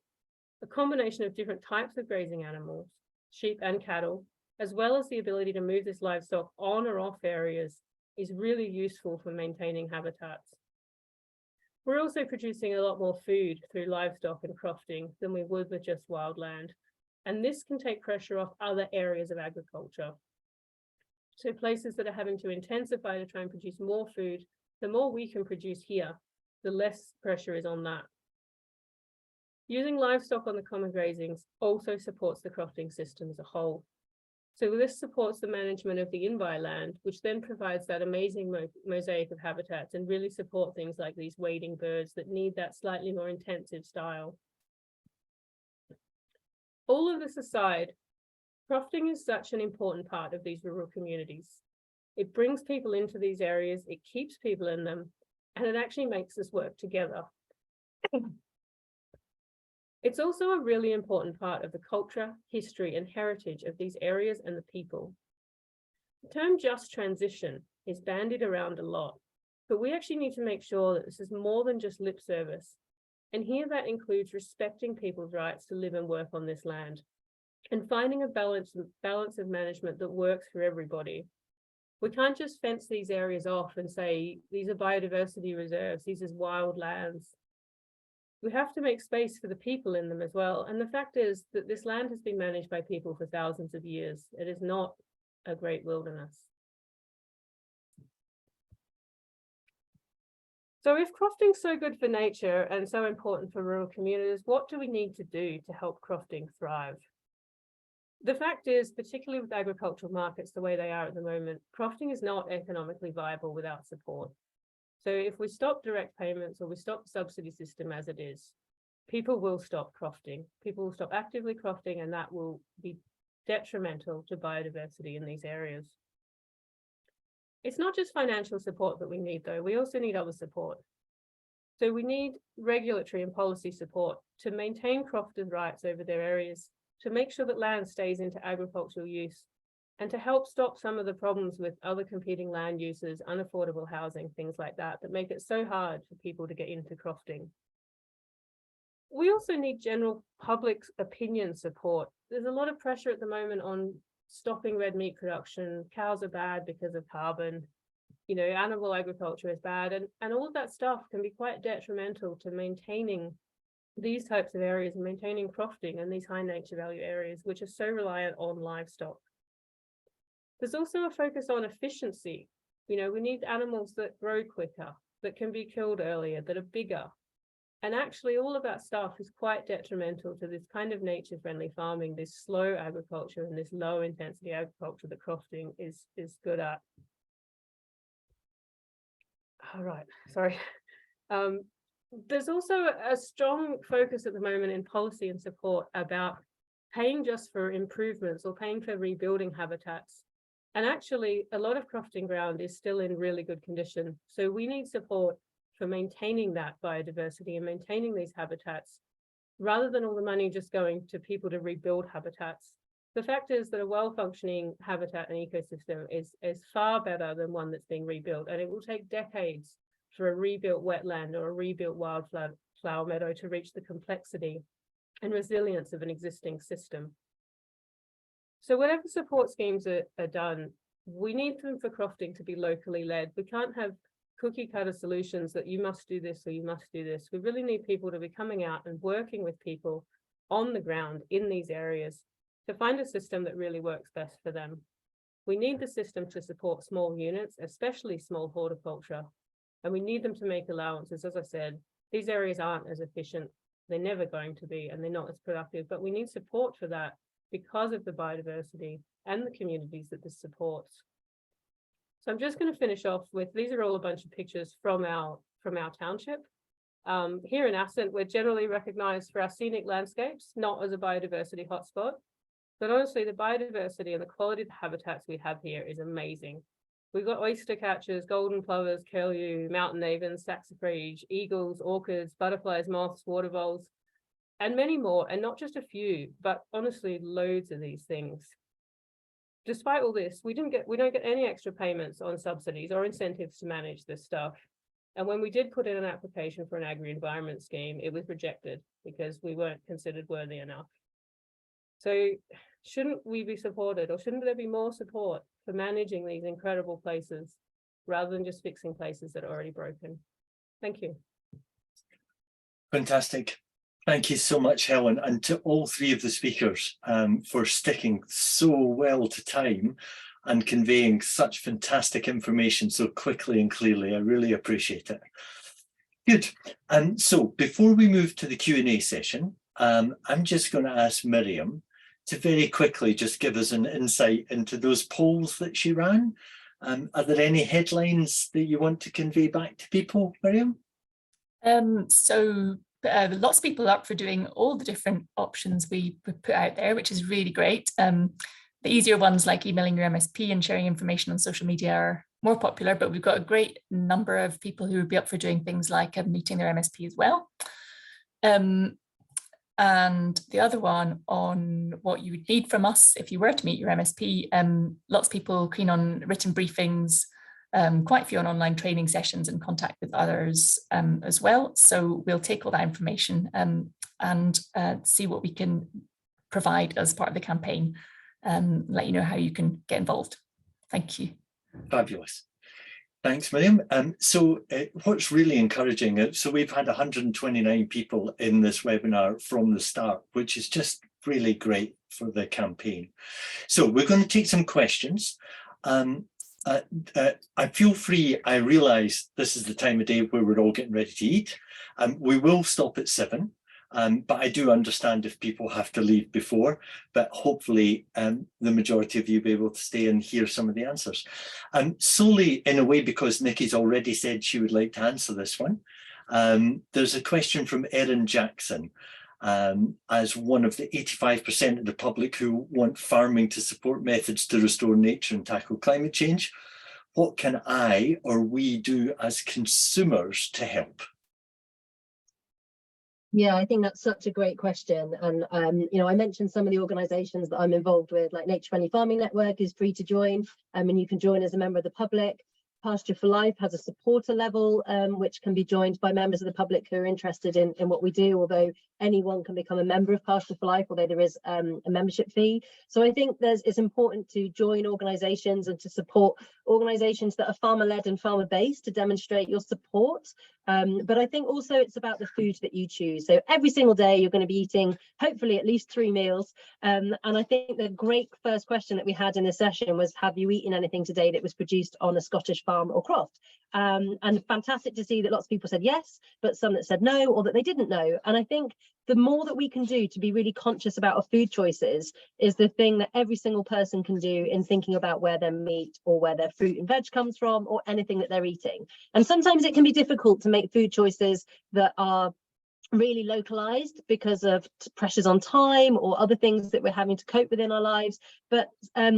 A combination of different types of grazing animals, sheep and cattle, as well as the ability to move this livestock on or off areas, is really useful for maintaining habitats. We're also producing a lot more food through livestock and crofting than we would with just wildland, and this can take pressure off other areas of agriculture. So places that are having to intensify to try and produce more food, the more we can produce here, the less pressure is on that. Using livestock on the common grazings also supports the crofting system as a whole. So this supports the management of the in-by land, which then provides that amazing mosaic of habitats and really support things like these wading birds that need that slightly more intensive style. All of this aside, crofting is such an important part of these rural communities. It brings people into these areas, it keeps people in them, and it actually makes us work together. It's also a really important part of the culture, history, and heritage of these areas and the people. The term just transition is bandied around a lot, but we actually need to make sure that this is more than just lip service. And here that includes respecting people's rights to live and work on this land and finding a balance of management that works for everybody. We can't just fence these areas off and say, these are biodiversity reserves, these are wild lands. We have to make space for the people in them as well. And the fact is that this land has been managed by people for thousands of years. It is not a great wilderness. So if crofting is so good for nature and so important for rural communities, what do we need to do to help crofting thrive? The fact is, particularly with agricultural markets the way they are at the moment, crofting is not economically viable without support. So if we stop direct payments or we stop the subsidy system as it is, people will stop crofting. People will stop actively crofting, and that will be detrimental to biodiversity in these areas. It's not just financial support that we need, though. We also need other support. So we need regulatory and policy support to maintain crofters' rights over their areas, to make sure that land stays into agricultural use, and to help stop some of the problems with other competing land uses, unaffordable housing, things like that, that make it so hard for people to get into crofting. We also need general public opinion support. There's a lot of pressure at the moment on stopping red meat production. Cows are bad because of carbon. You know, animal agriculture is bad, and all of that stuff can be quite detrimental to maintaining these types of areas and maintaining crofting and these high nature value areas, which are so reliant on livestock. There's also a focus on efficiency. You know, we need animals that grow quicker, that can be killed earlier, that are bigger. And actually all of that stuff is quite detrimental to this kind of nature-friendly farming, this slow agriculture and this low intensity agriculture that crofting is good at. All right, sorry. There's also a strong focus at the moment in policy and support about paying just for improvements or paying for rebuilding habitats. And actually, a lot of crofting ground is still in really good condition. So we need support for maintaining that biodiversity and maintaining these habitats, rather than all the money just going to people to rebuild habitats. The fact is that a well-functioning habitat and ecosystem is far better than one that's being rebuilt, and it will take decades for a rebuilt wetland or a rebuilt wildflower meadow to reach the complexity and resilience of an existing system. So whatever support schemes are done, we need them for crofting to be locally led. We can't have cookie cutter solutions that you must do this or you must do this. We really need people to be coming out and working with people on the ground in these areas to find a system that really works best for them. We need the system to support small units, especially small horticulture, and we need them to make allowances. As I said, these areas aren't as efficient. They're never going to be, and they're not as productive, but we need support for that because of the biodiversity and the communities that this supports. So I'm just going to finish off with, these are all a bunch of pictures from our township. Here in Ascent, we're generally recognized for our scenic landscapes, not as a biodiversity hotspot. But honestly, the biodiversity and the quality of the habitats we have here is amazing. We've got oyster catchers, golden plovers, curlew, mountain avens, saxifrage, eagles, orchids, butterflies, moths, water voles, and many more, and not just a few, but honestly, loads of these things. Despite all this, we don't get any extra payments on subsidies or incentives to manage this stuff. And when we did put in an application for an agri-environment scheme, it was rejected because we weren't considered worthy enough. So shouldn't we be supported, or shouldn't there be more support for managing these incredible places rather than just fixing places that are already broken? Thank you. Fantastic. Thank you so much, Helen, and to all three of the speakers for sticking so well to time and conveying such fantastic information so quickly and clearly. I really appreciate it. Good. So before we move to the Q&A session, I'm just going to ask Miriam to very quickly just give us an insight into those polls that she ran. Are there any headlines that you want to convey back to people, Miriam? Lots of people are up for doing all the different options we put out there, which is really great. The easier ones like emailing your MSP and sharing information on social media are more popular, but we've got a great number of people who would be up for doing things like meeting their MSP as well. And the other one on what you would need from us if you were to meet your MSP, lots of people keen on written briefings, quite a few on online training sessions and contact with others as well. So we'll take all that information and see what we can provide as part of the campaign, let you know how you can get involved. Thank you. Fabulous. Thanks, Miriam. So what's really encouraging, so we've had 129 people in this webinar from the start, which is just really great for the campaign. So we're going to take some questions. I feel free, I realise this is the time of day where we're all getting ready to eat. We will stop at 7. But I do understand if people have to leave before, but hopefully the majority of you will be able to stay and hear some of the answers. Solely in a way because Nikki's already said she would like to answer this one. There's a question from Erin Jackson. As one of the 85% of the public who want farming to support methods to restore nature and tackle climate change, what can I or we do as consumers to help? Yeah, I think that's such a great question. And, I mentioned some of the organisations that I'm involved with, like Nature Friendly Farming Network is free to join, and you can join as a member of the public. Pasture for Life has a supporter level, which can be joined by members of the public who are interested in what we do, although anyone can become a member of Pasture for Life, although there is a membership fee. So I think it's important to join organisations and to support organisations that are farmer-led and farmer-based to demonstrate your support. But I think also it's about the food that you choose. So every single day you're going to be eating hopefully at least 3 meals. And I think the great first question that we had in the session was, have you eaten anything today that was produced on a Scottish farm or croft? And fantastic to see that lots of people said yes, but some that said no, or that they didn't know. And I think the more that we can do to be really conscious about our food choices is the thing that every single person can do in thinking about where their meat or where their fruit and veg comes from, or anything that they're eating. And sometimes it can be difficult to make food choices that are really localized because of pressures on time or other things that we're having to cope with in our lives. But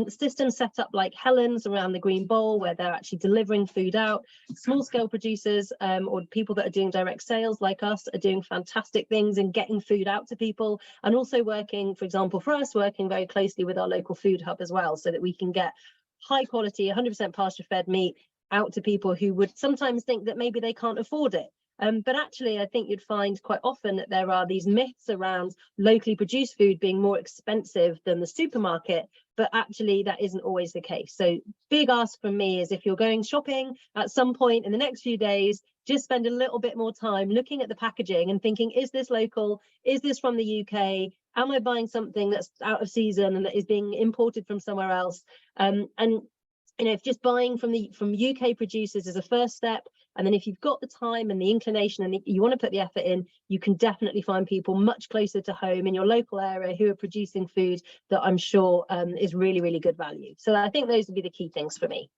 systems set up like Helen's around the Green Bowl, where they're actually delivering food out. Small scale producers or people that are doing direct sales like us are doing fantastic things in getting food out to people, and also working, for example, for us, working very closely with our local food hub as well, so that we can get high quality, 100% pasture fed meat out to people who would sometimes think that maybe they can't afford it. But actually, I think you'd find quite often that there are these myths around locally produced food being more expensive than the supermarket. but actually that isn't always the case. So big ask from me is, if you're going shopping at some point in the next few days, just spend a little bit more time looking at the packaging and thinking, is this local? Is this from the UK? Am I buying something that's out of season and that is being imported from somewhere else? And you know, if just buying from UK producers is a first step, and then if you've got the time and the inclination and you want to put the effort in, you can definitely find people much closer to home in your local area who are producing food that I'm sure is really, really good value. So I think those would be the key things for me.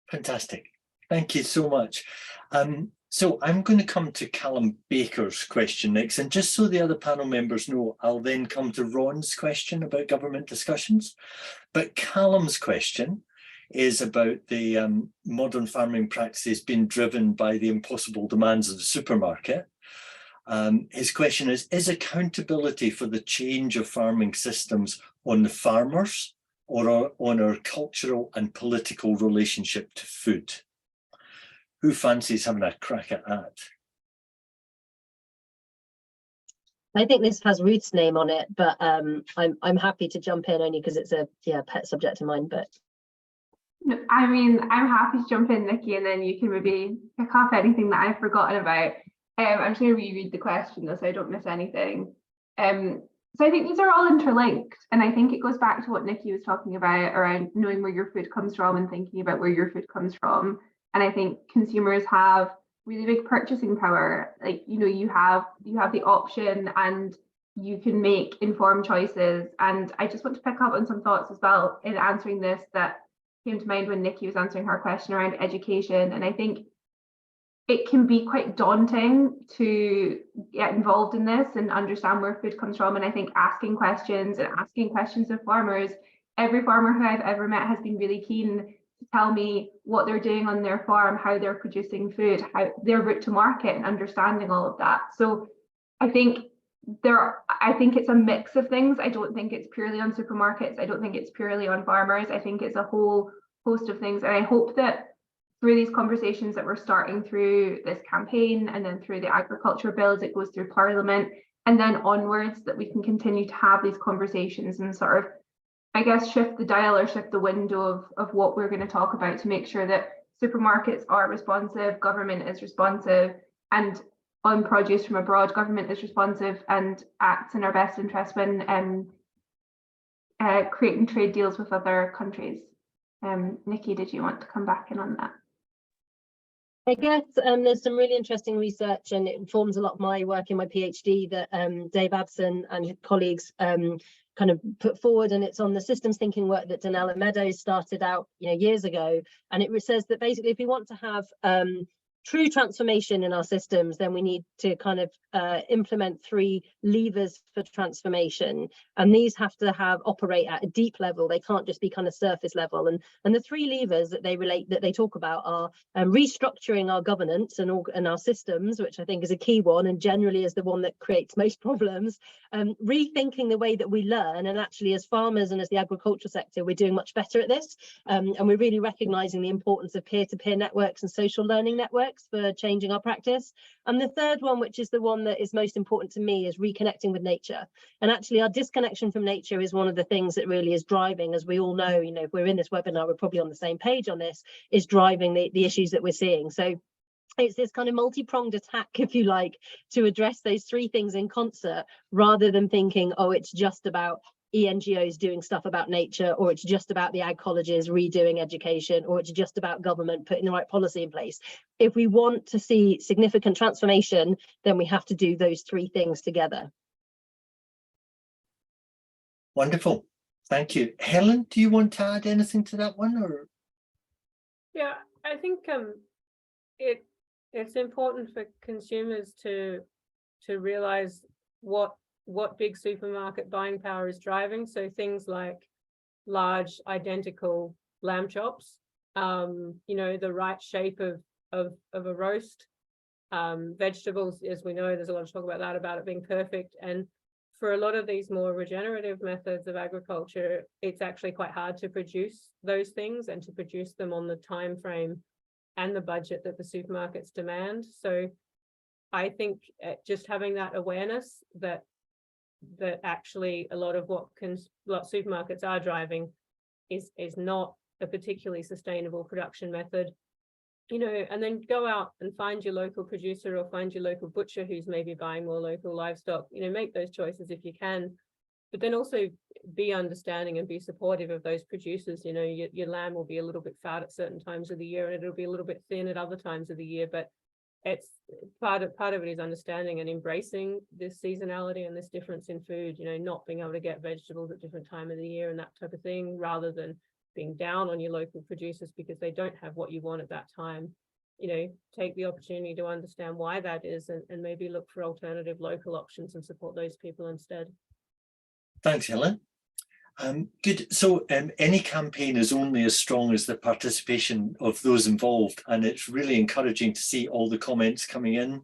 Fantastic. Thank you so much. So I'm going to come to Callum Baker's question next, and just so the other panel members know, I'll then come to Ron's question about government discussions. But Callum's question is about the modern farming practices being driven by the impossible demands of the supermarket. His question is accountability for the change of farming systems on the farmers or on our cultural and political relationship to food? Who fancies having a crack at that? I think this has Ruth's name on it, but I'm happy to jump in, only because it's a pet subject of mine. But I mean, I'm happy to jump in, Nikki, and then you can maybe pick up anything that I've forgotten about. I'm just going to reread the question though, so I don't miss anything. So I think these are all interlinked, and I think it goes back to what Nikki was talking about around knowing where your food comes from and thinking about where your food comes from. And I think consumers have really big purchasing power. Like, you know, you have the option and you can make informed choices. And I just want to pick up on some thoughts as well in answering this that came to mind when Nikki was answering her question around education. And I think it can be quite daunting to get involved in this and understand where food comes from. And I think asking questions of farmers, every farmer who I've ever met has been really keen to tell me what they're doing on their farm, how they're producing food, how their route to market, and understanding all of that. So I think it's a mix of things. I don't think it's purely on supermarkets. I don't think it's purely on farmers. I think it's a whole host of things. And I hope that through these conversations that we're starting through this campaign and then through the agriculture bills, it goes through Parliament and then onwards, that we can continue to have these conversations and sort of, I guess, shift the dial or shift the window of what we're going to talk about to make sure that supermarkets are responsive, government is responsive, and on produce from abroad, government is responsive and acts in our best interest when creating trade deals with other countries. Nikki, did you want to come back in on that? I guess there's some really interesting research, and it informs a lot of my work in my PhD, that Dave Abson and his colleagues kind of put forward, and it's on the systems thinking work that Donella Meadows started out years ago. And it says that basically, if we want to have true transformation in our systems, then we need to kind of implement 3 levers for transformation, and these have to operate at a deep level. They can't just be kind of surface level. And the 3 levers that they talk about are restructuring our governance and our systems, which I think is a key one and generally is the one that creates most problems. Rethinking the way that we learn, and actually as farmers and as the agricultural sector, we're doing much better at this, and we're really recognizing the importance of peer-to-peer networks and social learning networks for changing our practice. And the third one, which is the one that is most important to me, is reconnecting with nature. And actually our disconnection from nature is one of the things that really is driving, as we all know, if we're in this webinar, we're probably on the same page on this, is driving the issues that we're seeing. So it's this kind of multi-pronged attack, if you like, to address those 3 things in concert, rather than thinking, oh, it's just about NGOs doing stuff about nature, or it's just about the ag colleges redoing education, or it's just about government putting the right policy in place. If we want to see significant transformation, then we have to do those 3 things together. Wonderful. Thank you. Helen, do you want to add anything to that one? Or? Yeah, I think it's important for consumers to realize what big supermarket buying power is driving. So things like large identical lamb chops, the right shape of a roast, vegetables, as we know, there's a lot of talk about that, about it being perfect. And for a lot of these more regenerative methods of agriculture, it's actually quite hard to produce those things and to produce them on the time frame and the budget that the supermarkets demand. So I think just having that awareness that that actually a lot of what supermarkets are driving is not a particularly sustainable production method, you know, and then go out and find your local producer or find your local butcher who's maybe buying more local livestock, you know, make those choices if you can, but then also be understanding and be supportive of those producers. You know, your lamb will be a little bit fat at certain times of the year and it'll be a little bit thin at other times of the year, but it's part of it is understanding and embracing this seasonality and this difference in food, you know, not being able to get vegetables at different time of the year and that type of thing, rather than being down on your local producers because they don't have what you want at that time. You know, take the opportunity to understand why that is and maybe look for alternative local options and support those people instead. Thanks, Helen. Good. So any campaign is only as strong as the participation of those involved, and it's really encouraging to see all the comments coming in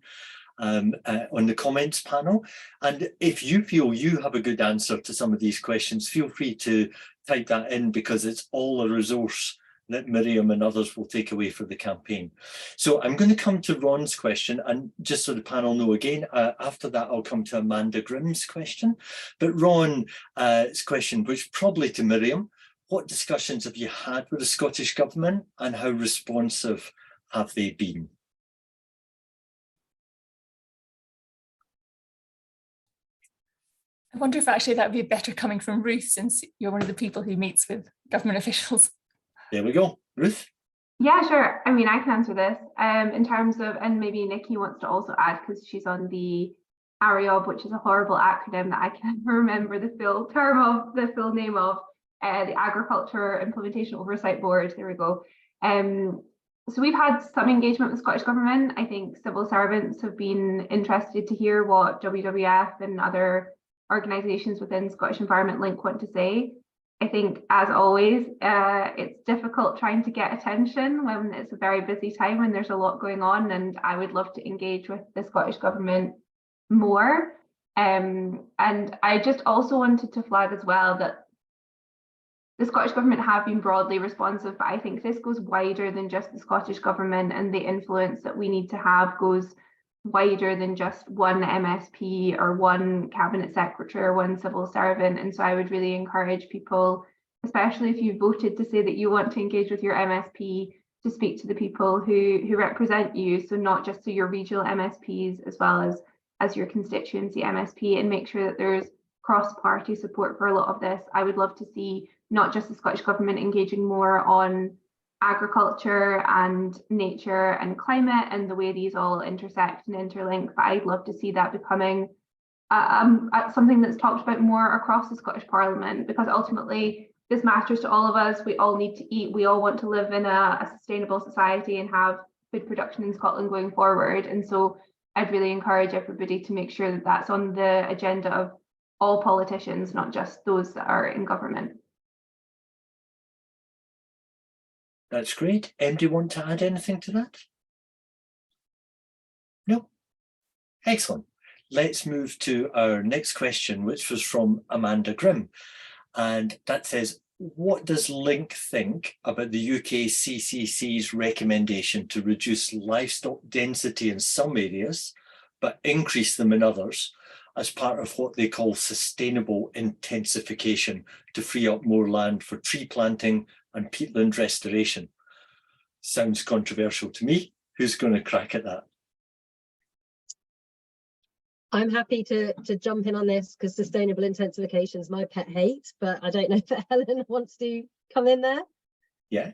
on the comments panel. And if you feel you have a good answer to some of these questions, feel free to type that in, because it's all a resource that Miriam and others will take away for the campaign. So I'm going to come to Ron's question, and just so the panel know again, after that I'll come to Amanda Grimm's question. But Ron's question, which probably to Miriam, what discussions have you had with the Scottish Government and how responsive have they been? I wonder if actually that would be better coming from Ruth, since you're one of the people who meets with government officials. There we go. Ruth? Yeah, sure. I mean, I can answer this in terms of, and maybe Nikki wants to also add because she's on the ARIOB, which is a horrible acronym that I can't remember the full term of, the full name of, the Agriculture Implementation Oversight Board. There we go. So we've had some engagement with Scottish Government. I think civil servants have been interested to hear what WWF and other organisations within Scottish Environment Link want to say. I think, as always, it's difficult trying to get attention when it's a very busy time when there's a lot going on, and I would love to engage with the Scottish Government more. And I just also wanted to flag as well that the Scottish Government have been broadly responsive, but I think this goes wider than just the Scottish Government, and the influence that we need to have goes wider than just one MSP or one cabinet secretary or one civil servant. And so I would really encourage people, especially if you voted to say that you want to engage with your MSP, to speak to the people who represent you. So not just to your regional MSPs as well as your constituency MSP, and make sure that there's cross-party support for a lot of this. I would love to see not just the Scottish Government engaging more on agriculture and nature and climate and the way these all intersect and interlink, but I'd love to see that becoming something that's talked about more across the Scottish Parliament, because ultimately this matters to all of us. We all need to eat. We all want to live in a sustainable society and have food production in Scotland going forward. And so I'd really encourage everybody to make sure that that's on the agenda of all politicians, not just those that are in government. That's great. Do you want to add anything to that? No? Excellent. Let's move to our next question, which was from Amanda Grimm. And that says, what does Link think about the UK CCC's recommendation to reduce livestock density in some areas, but increase them in others, as part of what they call sustainable intensification to free up more land for tree planting and peatland restoration? Sounds controversial to me. Who's going to crack at that? I'm happy to jump in on this, because sustainable intensification is my pet hate, but I don't know if Helen wants to come in there. Yeah.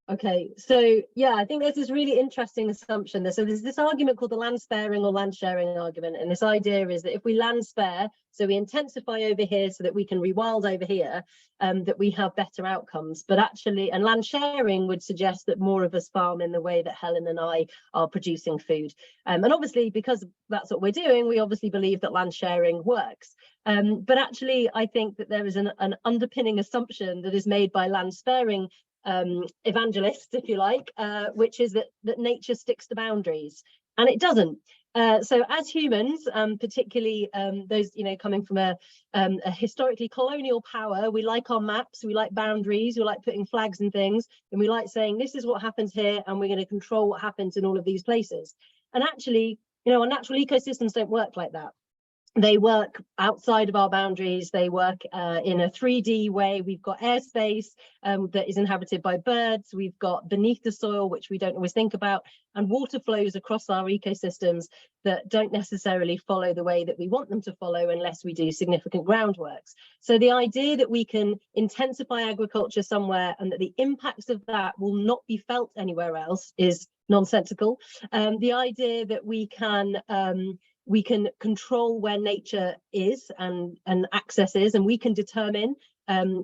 Okay, so yeah, I think there's this really interesting assumption there. So there's this argument called the land sparing or land sharing argument, and this idea is that if we land spare, so we intensify over here so that we can rewild over here, that we have better outcomes. But actually, and land sharing would suggest that more of us farm in the way that Helen and I are producing food. And obviously, because that's what we're doing, we obviously believe that land sharing works. But actually, I think that there is an underpinning assumption that is made by land sparing evangelists, if you like, which is that nature sticks to boundaries, and it doesn't. So as humans, particularly those coming from a historically colonial power, we like our maps, we like boundaries, we like putting flags and things, and we like saying this is what happens here, and we're going to control what happens in all of these places. And actually, our natural ecosystems don't work like that. They work outside of our boundaries. They work in a 3D way. We've got airspace that is inhabited by birds. We've got beneath the soil, which we don't always think about, and water flows across our ecosystems that don't necessarily follow the way that we want them to follow unless we do significant groundworks. So the idea that we can intensify agriculture somewhere and that the impacts of that will not be felt anywhere else is nonsensical. The idea that we can control where nature is and access is, and we can determine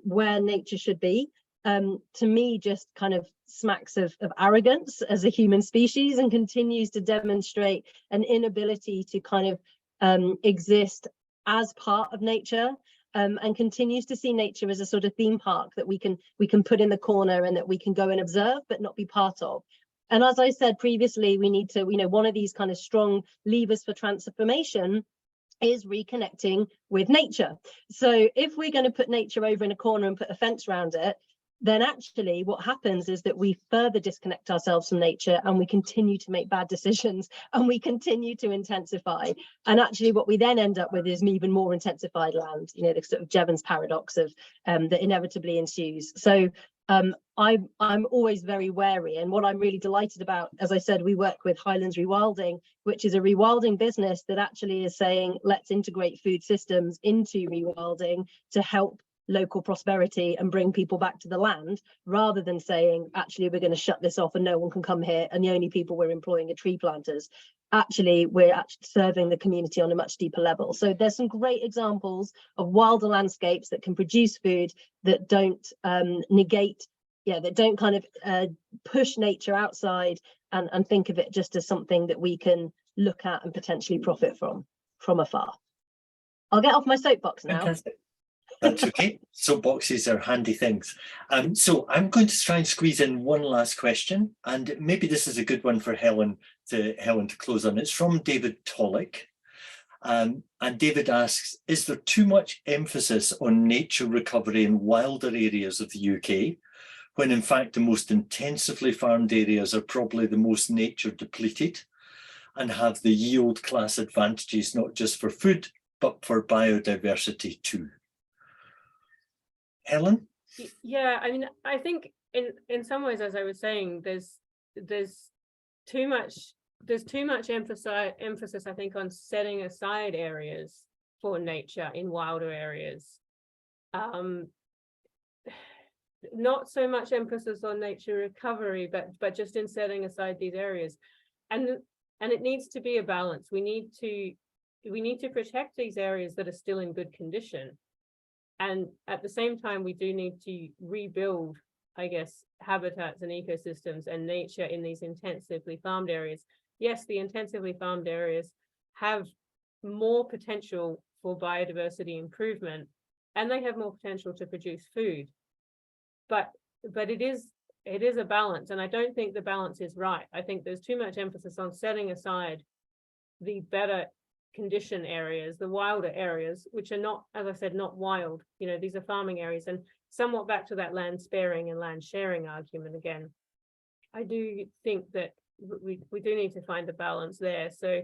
where nature should be, to me just kind of smacks of arrogance as a human species, and continues to demonstrate an inability to kind of exist as part of nature, and continues to see nature as a sort of theme park that we can put in the corner and that we can go and observe but not be part of. And as I said previously, we need to, one of these kind of strong levers for transformation is reconnecting with nature. So if we're going to put nature over in a corner and put a fence around it, then actually what happens is that we further disconnect ourselves from nature, and we continue to make bad decisions, and we continue to intensify. And actually what we then end up with is even more intensified land, the sort of Jevons paradox of that inevitably ensues. So I'm always very wary, and what I'm really delighted about, as I said, we work with Highlands Rewilding, which is a rewilding business that actually is saying, let's integrate food systems into rewilding to help local prosperity and bring people back to the land, rather than saying, actually, we're going to shut this off and no one can come here, and the only people we're employing are tree planters. Actually, we're serving the community on a much deeper level. So there's some great examples of wilder landscapes that can produce food that don't negate, that don't kind of push nature outside and think of it just as something that we can look at and potentially profit from afar. I'll get off my soapbox now. Fantastic. That's okay. Soapboxes are handy things. So I'm going to try and squeeze in one last question, and maybe this is a good one for Helen to close on. It's from David Tollick. And David asks, is there too much emphasis on nature recovery in wilder areas of the UK, when in fact the most intensively farmed areas are probably the most nature depleted and have the yield class advantages, not just for food, but for biodiversity too? Helen? Yeah, I mean, I think in some ways, as I was saying, there's too much emphasis, I think, on setting aside areas for nature in wilder areas. Not so much emphasis on nature recovery, but just in setting aside these areas, and it needs to be a balance. We need to protect these areas that are still in good condition. And at the same time, we do need to rebuild, I guess, habitats and ecosystems and nature in these intensively farmed areas. Yes, the intensively farmed areas have more potential for biodiversity improvement, and they have more potential to produce food. But it is a balance, and I don't think the balance is right. I think there's too much emphasis on setting aside the better condition areas, the wilder areas, which are not, as I said, not wild. These are farming areas, and somewhat back to that land sparing and land sharing argument again. I do think that we do need to find the balance there. So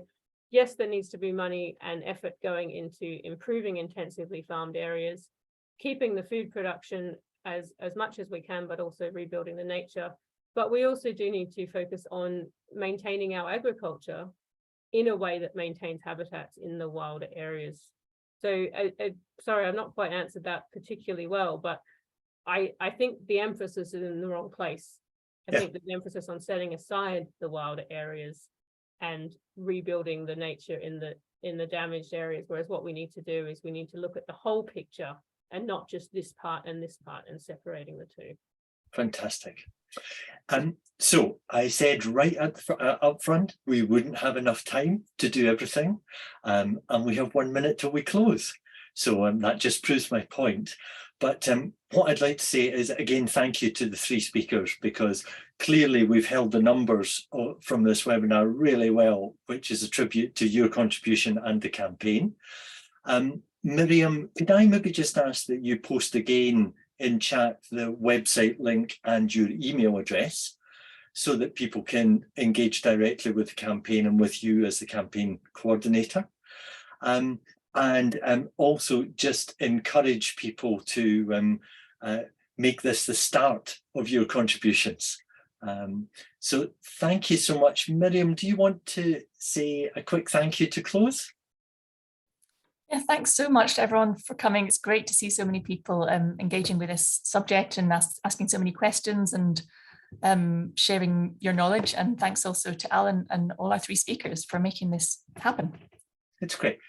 yes, there needs to be money and effort going into improving intensively farmed areas, keeping the food production as much as we can, but also rebuilding the nature. But we also do need to focus on maintaining our agriculture in a way that maintains habitats in the wilder areas. So sorry, I've not quite answered that particularly well, but I think the emphasis is in the wrong place. I think the emphasis on setting aside the wilder areas and rebuilding the nature in the damaged areas, whereas what we need to do is we need to look at the whole picture and not just this part and separating the two. Fantastic. So I said right up front, we wouldn't have enough time to do everything, and we have 1 minute till we close. So that just proves my point. But what I'd like to say is, again, thank you to the three speakers, because clearly we've held the numbers from this webinar really well, which is a tribute to your contribution and the campaign. Miriam, could I maybe just ask that you post again in chat the website link and your email address, so that people can engage directly with the campaign and with you as the campaign coordinator. and also just encourage people to make this the start of your contributions. So thank you so much. Miriam, do you want to say a quick thank you to close? Yeah, thanks so much to everyone for coming. It's great to see so many people engaging with this subject and asking so many questions and sharing your knowledge. And thanks also to Alan and all our 3 speakers for making this happen. It's great.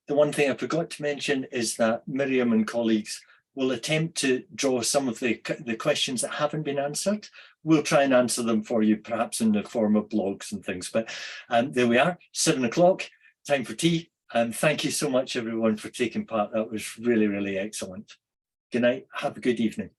The one thing I forgot to mention is that Miriam and colleagues will attempt to draw some of the questions that haven't been answered. We'll try and answer them for you, perhaps in the form of blogs and things. But there we are, 7 o'clock, time for tea. And thank you so much, everyone, for taking part. That was really, really excellent. Good night. Have a good evening.